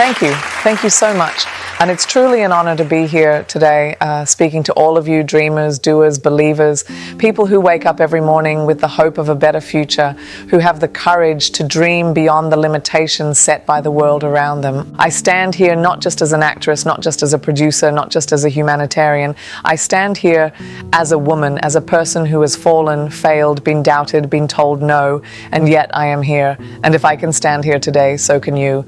Thank you. Thank you so much. And it's truly an honor to be here today, speaking to all of you dreamers, doers, believers, people who wake up every morning with the hope of a better future, who have the courage to dream beyond the limitations set by the world around them. I stand here not just as an actress, not just as a producer, not just as a humanitarian. I stand here as a woman, as a person who has fallen, failed, been doubted, been told no, and yet I am here. And if I can stand here today, so can you.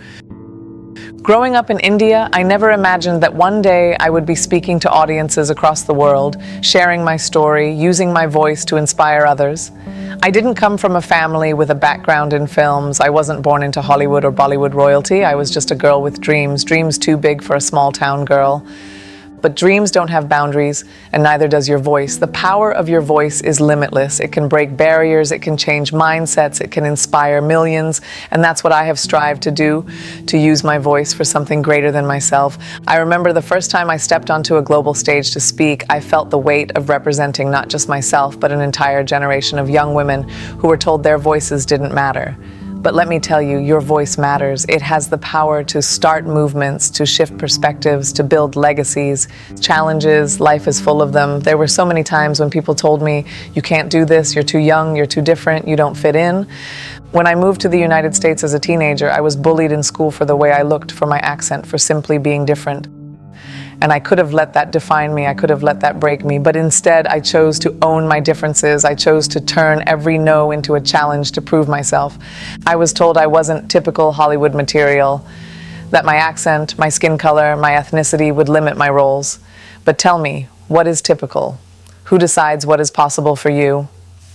Growing up in India, I never imagined that one day I would be speaking to audiences across the world, sharing my story, using my voice to inspire others. I didn't come from a family with a background in films. I wasn't born into Hollywood or Bollywood royalty. I was just a girl with dreams, dreams too big for a small town girl. But dreams don't have boundaries, and neither does your voice. The power of your voice is limitless. It can break barriers, it can change mindsets, it can inspire millions, and that's what I have strived to do, to use my voice for something greater than myself. I remember the first time I stepped onto a global stage to speak, I felt the weight of representing not just myself, but an entire generation of young women who were told their voices didn't matter. But let me tell you, your voice matters. It has the power to start movements, to shift perspectives, to build legacies, challenges. Life is full of them. There were so many times when people told me, you can't do this, you're too young, you're too different, you don't fit in. When I moved to the United States as a teenager, I was bullied in school for the way I looked, for my accent, for simply being different. And I could have let that define me, I could have let that break me, but instead I chose to own my differences. I chose to turn every no into a challenge to prove myself. I was told I wasn't typical Hollywood material, that my accent, my skin color, my ethnicity would limit my roles. But tell me, what is typical? Who decides what is possible for you?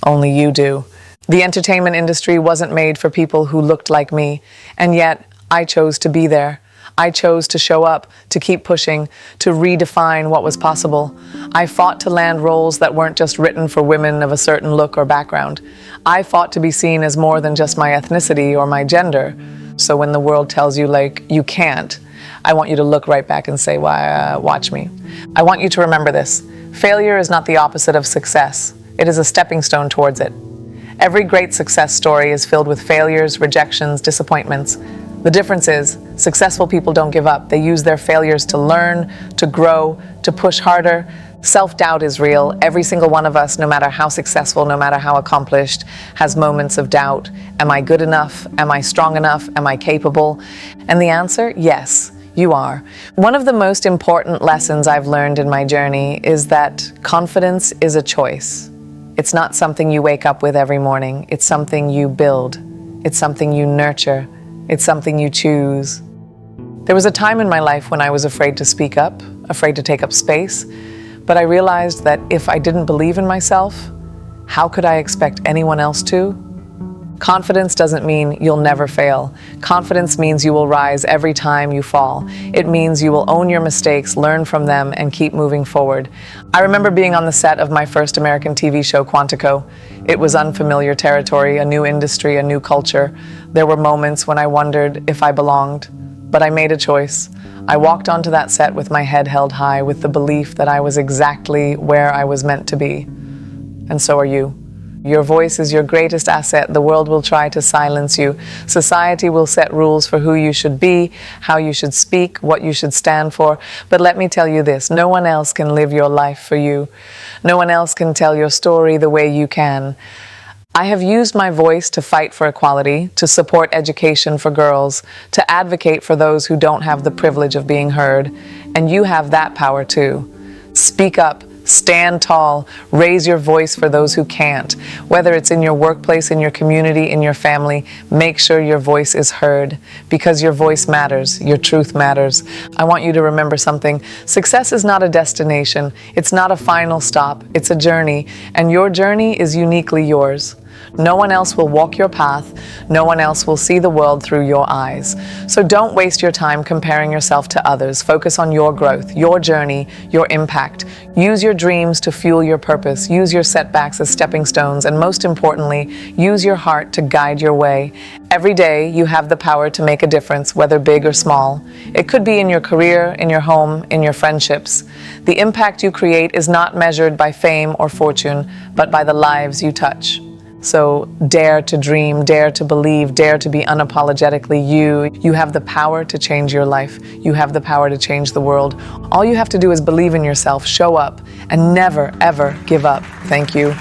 Only you do. The entertainment industry wasn't made for people who looked like me, and yet I chose to be there. I chose to show up, to keep pushing, to redefine what was possible. I fought to land roles that weren't just written for women of a certain look or background. I fought to be seen as more than just my ethnicity or my gender. So when the world tells you, like, you can't, I want you to look right back and say, watch me. I want you to remember this. Failure is not the opposite of success. It is a stepping stone towards it. Every great success story is filled with failures, rejections, disappointments. The difference is, successful people don't give up. They use their failures to learn, to grow, to push harder. Self-doubt is real. Every single one of us, no matter how successful, no matter how accomplished, has moments of doubt. Am I good enough? Am I strong enough? Am I capable? And the answer, yes, you are. One of the most important lessons I've learned in my journey is that confidence is a choice. It's not something you wake up with every morning. It's something you build. It's something you nurture. It's something you choose. There was a time in my life when I was afraid to speak up, afraid to take up space, but I realized that if I didn't believe in myself, how could I expect anyone else to? Confidence doesn't mean you'll never fail. Confidence means you will rise every time you fall. It means you will own your mistakes, learn from them, and keep moving forward. I remember being on the set of my first American TV show, Quantico. It was unfamiliar territory, a new industry, a new culture. There were moments when I wondered if I belonged, but I made a choice. I walked onto that set with my head held high, with the belief that I was exactly where I was meant to be. And so are you. Your voice is your greatest asset. The world will try to silence you. Society will set rules for who you should be, how you should speak, what you should stand for. But let me tell you this, no one else can live your life for you. No one else can tell your story the way you can. I have used my voice to fight for equality, to support education for girls, to advocate for those who don't have the privilege of being heard. And you have that power too. Speak up. Stand tall, raise your voice for those who can't. Whether it's in your workplace, in your community, in your family, make sure your voice is heard, because your voice matters, your truth matters. I want you to remember something. Success is not a destination. It's not a final stop. It's a journey, and your journey is uniquely yours. No one else will walk your path. No one else will see the world through your eyes. So don't waste your time comparing yourself to others. Focus on your growth, your journey, your impact. Use your dreams to fuel your purpose. Use your setbacks as stepping stones. And most importantly, use your heart to guide your way. Every day, you have the power to make a difference, whether big or small. It could be in your career, in your home, in your friendships. The impact you create is not measured by fame or fortune, but by the lives you touch. So dare to dream, dare to believe, dare to be unapologetically you. You have the power to change your life. You have the power to change the world. All you have to do is believe in yourself, show up, and never, ever give up. Thank you.